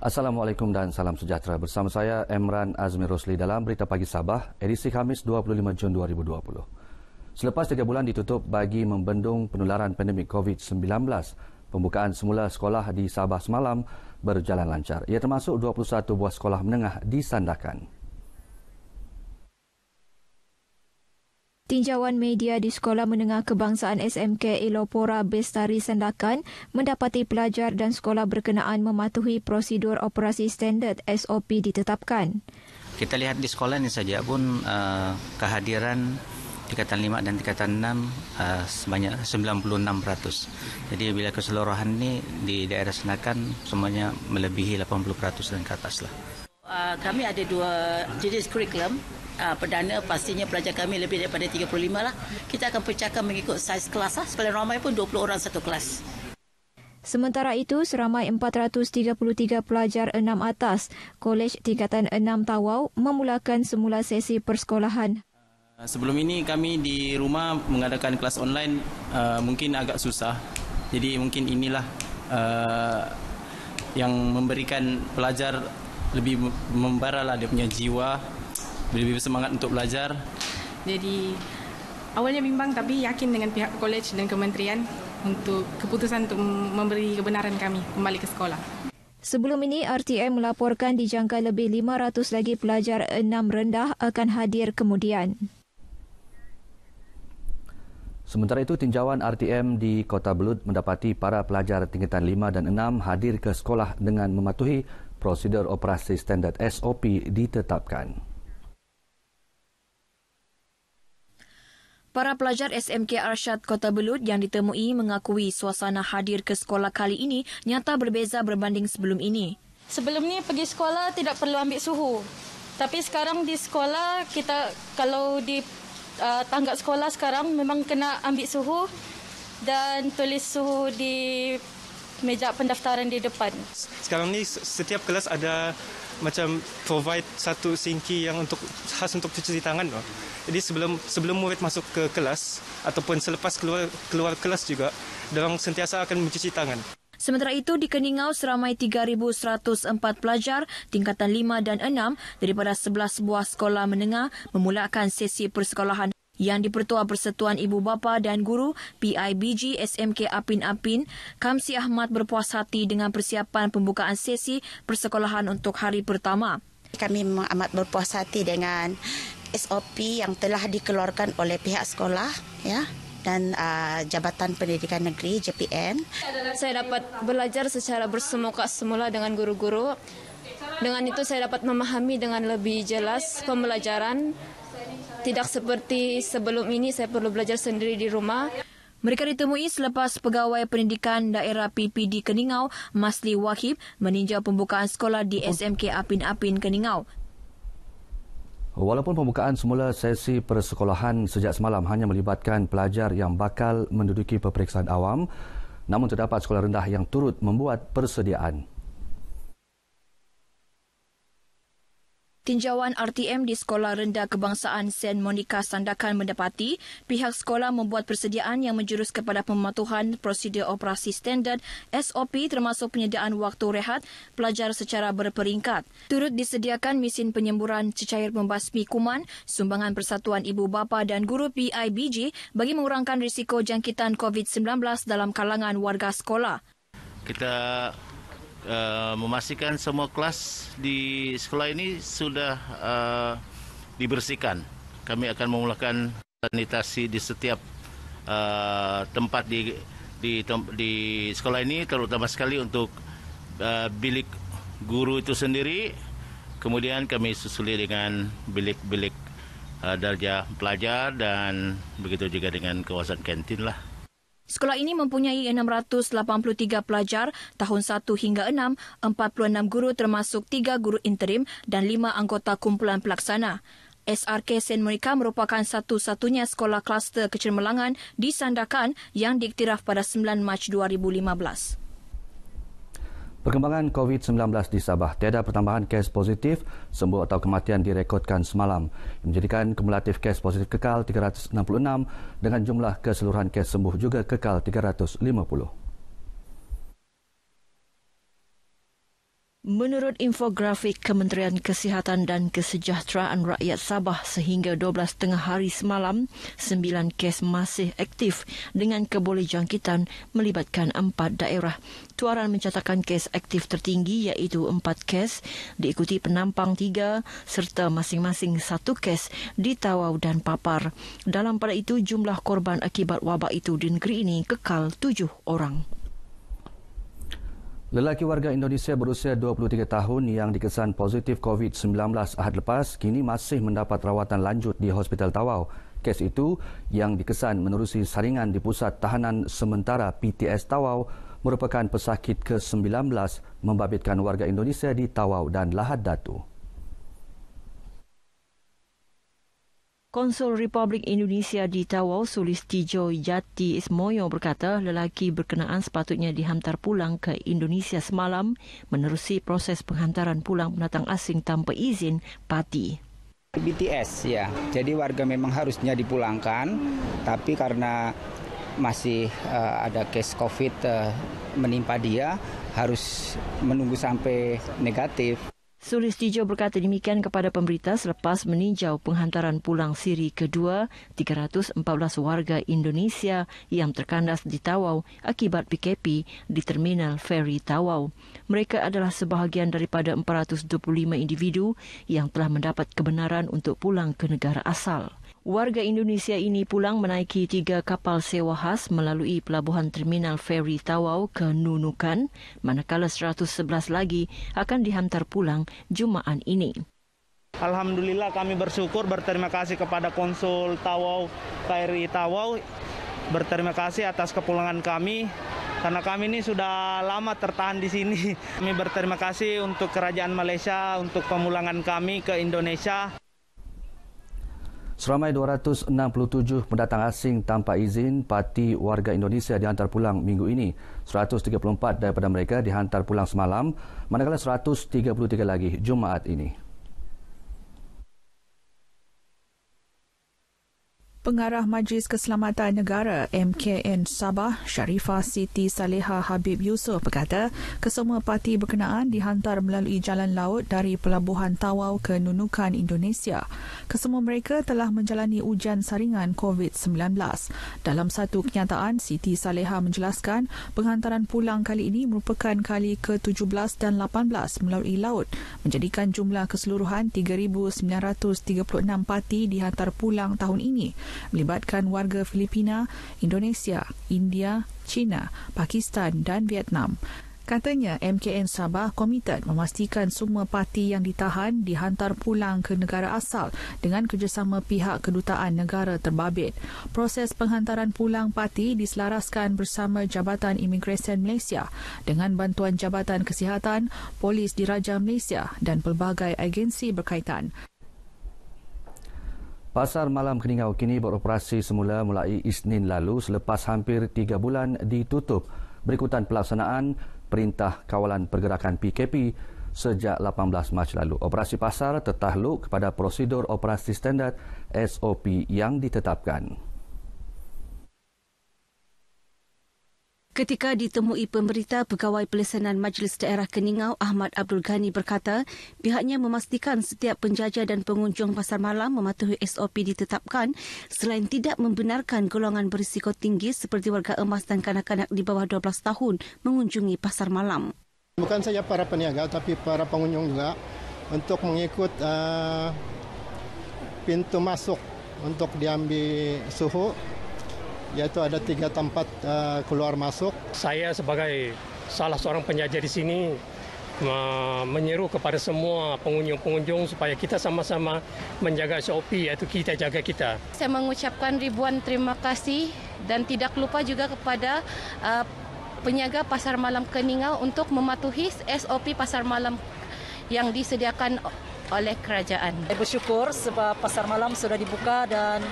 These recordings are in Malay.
Assalamualaikum dan salam sejahtera. Bersama saya Emran Azmi Rosli dalam Berita Pagi Sabah, edisi Khamis 25 Jun 2020. Selepas 3 bulan ditutup bagi membendung penularan pandemik COVID-19, pembukaan semula sekolah di Sabah semalam berjalan lancar. Ia termasuk 21 buah sekolah menengah di Sandakan. Tinjauan media di Sekolah Menengah Kebangsaan SMK Elopora Bestari Sandakan mendapati pelajar dan sekolah berkenaan mematuhi prosedur operasi standard SOP ditetapkan. Kita lihat di sekolah ini saja pun kehadiran tingkatan 5 dan tingkatan 6 sebanyak 96%. Jadi bila keseluruhan ini di daerah Sandakan semuanya melebihi 80% dan ke atas lah. Kami ada 2 jenis kurikulum. Perdana pastinya pelajar kami lebih daripada 35 lah. Kita akan pecahkan mengikut saiz kelas lah. Paling ramai pun 20 orang satu kelas. Sementara itu, seramai 433 pelajar 6 atas Kolej Tingkatan 6 Tawau memulakan semula sesi persekolahan. Sebelum ini kami di rumah mengadakan kelas online mungkin agak susah. Jadi mungkin inilah yang memberikan pelajar lebih membaralah dia punya jiwa, lebih semangat untuk belajar. Jadi awalnya bimbang tapi yakin dengan pihak kolej dan kementerian untuk keputusan untuk memberi kebenaran kami kembali ke sekolah. Sebelum ini, RTM melaporkan dijangka lebih 500 lagi pelajar 6 rendah akan hadir kemudian. Sementara itu, tinjauan RTM di Kota Belud mendapati para pelajar tingkatan 5 dan 6 hadir ke sekolah dengan mematuhi prosedur operasi standard SOP ditetapkan. Para pelajar SMK Arsyad Kota Belud yang ditemui mengakui suasana hadir ke sekolah kali ini nyata berbeza berbanding sebelum ini. Sebelum ni pergi sekolah tidak perlu ambil suhu. Tapi sekarang di sekolah kita kalau di tangga sekolah sekarang memang kena ambil suhu dan tulis suhu di meja pendaftaran di depan. Sekarang ni setiap kelas ada macam provide satu sinki yang khas untuk cuci tangan. Jadi sebelum murid masuk ke kelas ataupun selepas keluar kelas juga, diorang sentiasa akan mencuci tangan. Sementara itu, di Keningau seramai 3,104 pelajar tingkatan 5 dan 6 daripada 11 buah sekolah menengah memulakan sesi persekolahan yang Dipertua Persatuan Ibu Bapa dan Guru PIBG SMK Apin Apin, Kamsi Ahmad berpuas hati dengan persiapan pembukaan sesi persekolahan untuk hari pertama. Kami amat berpuas hati dengan SOP yang telah dikeluarkan oleh pihak sekolah dan Jabatan Pendidikan Negeri JPN. Saya dapat belajar secara bersemuka semula dengan guru-guru. Dengan itu saya dapat memahami dengan lebih jelas pembelajaran. Tidak seperti sebelum ini saya perlu belajar sendiri di rumah. Mereka ditemui selepas Pegawai Pendidikan Daerah PPD Keningau, Masli Wahib, meninjau pembukaan sekolah di SMK Apin Apin Keningau. Walaupun pembukaan semula sesi persekolahan sejak semalam hanya melibatkan pelajar yang bakal menduduki peperiksaan awam, namun terdapat sekolah rendah yang turut membuat persediaan. Tinjauan RTM di Sekolah Rendah Kebangsaan Saint Monica Sandakan mendapati pihak sekolah membuat persediaan yang menjurus kepada pematuhan prosedur operasi standard SOP termasuk penyediaan waktu rehat pelajar secara berperingkat. Turut disediakan mesin penyemburan cecair pembasmi kuman, sumbangan Persatuan Ibu Bapa dan Guru PIBG bagi mengurangkan risiko jangkitan COVID-19 dalam kalangan warga sekolah. Kita memastikan semua kelas di sekolah ini sudah dibersihkan. Kami akan memulakan sanitasi di setiap tempat di sekolah ini, terutama sekali untuk bilik guru itu sendiri. Kemudian kami susuli dengan bilik-bilik darjah pelajar dan begitu juga dengan kawasan kantin lah. Sekolah ini mempunyai 683 pelajar tahun 1 hingga 6, 46 guru termasuk 3 guru interim dan 5 anggota kumpulan pelaksana. SRK Saint Monica merupakan satu-satunya sekolah kluster kecemerlangan di Sandakan yang diiktiraf pada 9 Mac 2015. Perkembangan COVID-19 di Sabah, tiada pertambahan kes positif, sembuh atau kematian direkodkan semalam. Menjadikan kumulatif kes positif kekal 366 dengan jumlah keseluruhan kes sembuh juga kekal 350. Menurut infografik Kementerian Kesihatan dan Kesejahteraan Rakyat Sabah, sehingga 12 tengah hari semalam, 9 kes masih aktif dengan kebolehjangkitan melibatkan 4 daerah. Tuaran mencatatkan kes aktif tertinggi iaitu 4 kes, diikuti Penampang 3 serta masing-masing 1 kes di Tawau dan Papar. Dalam pada itu, jumlah korban akibat wabak itu di negeri ini kekal 7 orang. Lelaki warga Indonesia berusia 23 tahun yang dikesan positif COVID-19 Ahad lepas kini masih mendapat rawatan lanjut di Hospital Tawau. Kes itu yang dikesan menerusi saringan di Pusat Tahanan Sementara PTS Tawau merupakan pesakit ke-19 membabitkan warga Indonesia di Tawau dan Lahad Datu. Konsul Republik Indonesia di Tawau, Sulistijo Jati Ismoyo berkata lelaki berkenaan sepatutnya dihantar pulang ke Indonesia semalam menerusi proses penghantaran pulang pendatang asing tanpa izin parti. BTS ya, jadi warga memang harusnya dipulangkan, tapi karena masih ada kes COVID menimpa dia, harus menunggu sampai negatif. Sulistijo berkata demikian kepada pemberita selepas meninjau penghantaran pulang siri kedua 314 warga Indonesia yang terkandas di Tawau akibat PKP di Terminal Feri Tawau. Mereka adalah sebahagian daripada 425 individu yang telah mendapat kebenaran untuk pulang ke negara asal. Warga Indonesia ini pulang menaiki 3 kapal sewa khas melalui pelabuhan Terminal Feri Tawau ke Nunukan, manakala 111 lagi akan dihantar pulang Jumaat ini. Alhamdulillah kami berterima kasih kepada Konsul Tawau, KRI Tawau. Berterima kasih atas kepulangan kami, karena kami ini sudah lama tertahan di sini. Kami berterima kasih untuk Kerajaan Malaysia untuk pemulangan kami ke Indonesia. Seramai 267 pendatang asing tanpa izin parti warga Indonesia dihantar pulang minggu ini. 134 daripada mereka dihantar pulang semalam, manakala 133 lagi Jumaat ini. Pengarah Majlis Keselamatan Negara MKN Sabah, Sharifah Siti Saleha Habib Yusof berkata, kesemua parti berkenaan dihantar melalui jalan laut dari Pelabuhan Tawau ke Nunukan, Indonesia. Kesemua mereka telah menjalani ujian saringan COVID-19. Dalam satu kenyataan, Siti Saleha menjelaskan penghantaran pulang kali ini merupakan kali ke-17 dan 18 melalui laut, menjadikan jumlah keseluruhan 3,936 parti dihantar pulang tahun ini, melibatkan warga Filipina, Indonesia, India, China, Pakistan dan Vietnam. Katanya MKN Sabah komited memastikan semua parti yang ditahan dihantar pulang ke negara asal dengan kerjasama pihak kedutaan negara terbabit. Proses penghantaran pulang parti diselaraskan bersama Jabatan Imigresen Malaysia dengan bantuan Jabatan Kesihatan, Polis Diraja Malaysia dan pelbagai agensi berkaitan. Pasar Malam Keningau kini beroperasi semula mulai Isnin lalu selepas hampir 3 bulan ditutup berikutan pelaksanaan Perintah Kawalan Pergerakan PKP sejak 18 Mac lalu. Operasi pasar tertakluk kepada prosedur operasi standard SOP yang ditetapkan. Ketika ditemui pemberita, Pegawai Pelesanan Majlis Daerah Keningau Ahmad Abdul Ghani berkata pihaknya memastikan setiap penjajah dan pengunjung pasar malam mematuhi SOP ditetapkan selain tidak membenarkan golongan berisiko tinggi seperti warga emas dan kanak-kanak di bawah 12 tahun mengunjungi pasar malam. Bukan saja para peniaga tapi para pengunjung juga untuk mengikut pintu masuk untuk diambil suhu, iaitu ada 3 tempat keluar masuk. Saya sebagai salah seorang penjajah di sini menyeru kepada semua pengunjung-pengunjung supaya kita sama-sama menjaga SOP, iaitu kita jaga kita. Saya mengucapkan ribuan terima kasih dan tidak lupa juga kepada penjaga Pasar Malam Keningau untuk mematuhi SOP Pasar Malam yang disediakan oleh kerajaan. Saya bersyukur sebab Pasar Malam sudah dibuka dan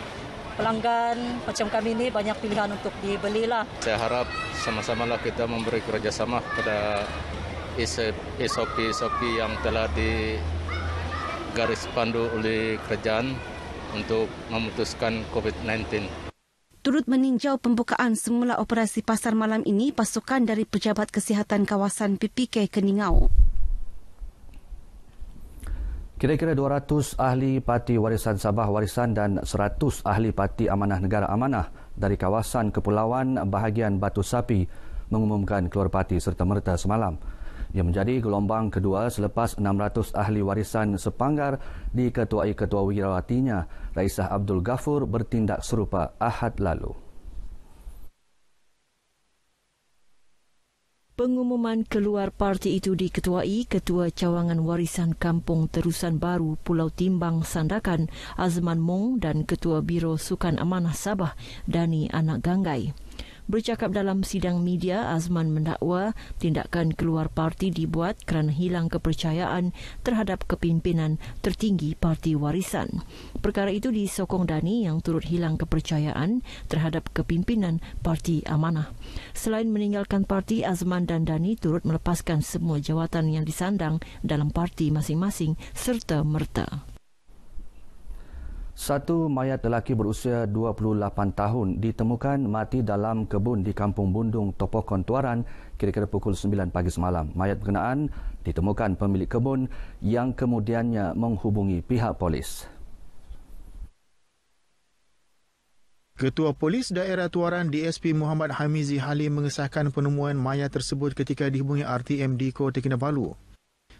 pelanggan macam kami ini banyak pilihan untuk dibelilah. Saya harap sama-samalah kita memberi kerjasama pada SOP yang telah digaris pandu oleh kerajaan untuk memutuskan COVID-19. Turut meninjau pembukaan semula operasi pasar malam ini pasukan dari Pejabat Kesihatan Kawasan PPK Keningau. Kira-kira 200 ahli Parti Warisan Sabah Warisan dan 100 ahli Parti Amanah Negara Amanah dari kawasan Kepulauan Bahagian Batu Sapi mengumumkan keluar parti serta-merta semalam. Ia menjadi gelombang kedua selepas 600 ahli warisan sepanggar diketuai Ketua Wirawatinya, Raisah Abdul Ghafur bertindak serupa Ahad lalu. Pengumuman keluar parti itu diketuai Ketua Cawangan Warisan Kampung Terusan Baru Pulau Timbang Sandakan Azman Mong dan Ketua Biro Sukan Amanah Sabah Dani Anak Ganggai. Bercakap dalam sidang media, Azman mendakwa tindakan keluar parti dibuat kerana hilang kepercayaan terhadap kepimpinan tertinggi Parti Warisan. Perkara itu disokong Dani yang turut hilang kepercayaan terhadap kepimpinan Parti Amanah. Selain meninggalkan parti, Azman dan Dani turut melepaskan semua jawatan yang disandang dalam parti masing-masing serta merta. Satu mayat lelaki berusia 28 tahun ditemukan mati dalam kebun di Kampung Bundung, Topokon, Tuaran kira-kira pukul 9 pagi semalam. Mayat berkenaan ditemukan pemilik kebun yang kemudiannya menghubungi pihak polis. Ketua Polis Daerah Tuaran DSP Muhammad Hamizi Halim mengesahkan penemuan mayat tersebut ketika dihubungi RTM di Kota Kinabalu.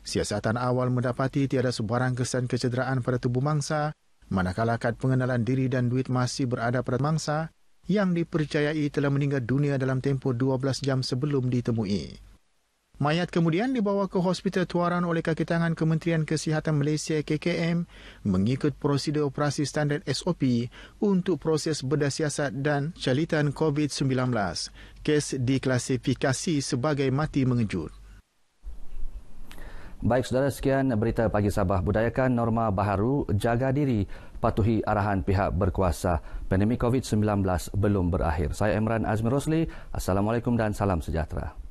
Siasatan awal mendapati tiada sebarang kesan kecederaan pada tubuh mangsa, manakala kad pengenalan diri dan duit masih berada pada mangsa yang dipercayai telah meninggal dunia dalam tempoh 12 jam sebelum ditemui. Mayat kemudian dibawa ke Hospital Tuaran oleh kaki tangan Kementerian Kesihatan Malaysia KKM mengikut prosedur operasi standard SOP untuk proses bedah siasat dan calitan COVID-19. Kes diklasifikasi sebagai mati mengejut. Baik saudara, sekian berita pagi Sabah. Budayakan norma baharu, jaga diri, patuhi arahan pihak berkuasa. Pandemik COVID-19 belum berakhir. Saya Emran Azmi Rosli. Assalamualaikum dan salam sejahtera.